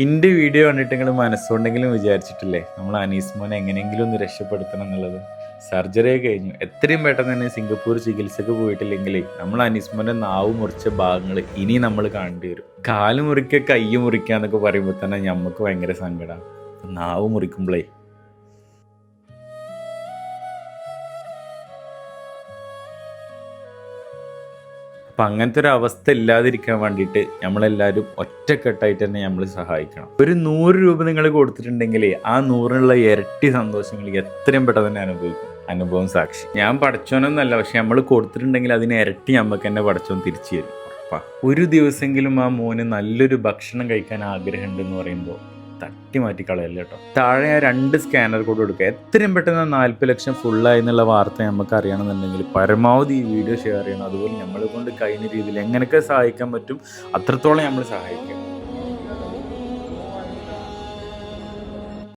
ഇൻ്റെ വീഡിയോ കണ്ടിട്ട് നിങ്ങൾ മനസ്സുകൊണ്ടെങ്കിലും വിചാരിച്ചിട്ടില്ലേ നമ്മൾ അനീസ് മോനെ എങ്ങനെയെങ്കിലും ഒന്ന് രക്ഷപ്പെടുത്തണം എന്നുള്ളത്. സർജറി കഴിഞ്ഞു, എത്രയും പെട്ടെന്ന് തന്നെ സിംഗപ്പൂർ ചികിത്സക്ക് പോയിട്ടില്ലെങ്കിൽ നമ്മൾ അനീസ് മോൻ്റെ നാവ് മുറിച്ച ഭാഗങ്ങൾ ഇനി നമ്മൾ കാണേണ്ടി വരും. കാല് മുറിക്കുക കൈ മുറിക്കുക എന്നൊക്കെ പറയുമ്പോൾ തന്നെ നമുക്ക് ഭയങ്കര സങ്കടമാണ്. നാവ് മുറിക്കുമ്പോഴേ അപ്പം അങ്ങനത്തെ ഒരു അവസ്ഥ ഇല്ലാതിരിക്കാൻ വേണ്ടിയിട്ട് നമ്മളെല്ലാവരും ഒറ്റക്കെട്ടായിട്ട് തന്നെ നമ്മൾ സഹായിക്കണം. ഒരു 100 രൂപ നിങ്ങൾ കൊടുത്തിട്ടുണ്ടെങ്കിൽ ആ 100-നുള്ള ഇരട്ടി സന്തോഷങ്ങൾ എത്രയും പെട്ടെന്ന് തന്നെ അനുഭവിക്കും. അനുഭവം സാക്ഷി. ഞാൻ പഠിച്ചോനൊന്നല്ല, പക്ഷെ നമ്മൾ കൊടുത്തിട്ടുണ്ടെങ്കിൽ അതിന് ഇരട്ടി നമുക്ക് തന്നെ പഠിച്ചോൻ തിരിച്ചു തരും. ഉറപ്പാണ്. ഒരു ദിവസമെങ്കിലും ആ മോന് നല്ലൊരു ഭക്ഷണം കഴിക്കാൻ ആഗ്രഹമുണ്ടെന്ന് പറയുമ്പോൾ തട്ടി മാറ്റി കളയല്ല കേട്ടോ. താഴെ ആ 2 സ്കാനർ കോഡ് കൊടുക്കുക. എത്രയും പെട്ടെന്ന് 40 ലക്ഷം ഫുള്ളായി എന്നുള്ള വാർത്ത നമുക്ക് അറിയണമെന്നുണ്ടെങ്കിൽ പരമാവധി ഈ വീഡിയോ ഷെയർ ചെയ്യണം. അതുപോലെ നമ്മളെ കൊണ്ട് കഴിയുന്ന രീതിയിൽ എങ്ങനെയൊക്കെ സഹായിക്കാൻ പറ്റും അത്രത്തോളം നമ്മൾ സഹായിക്കുക.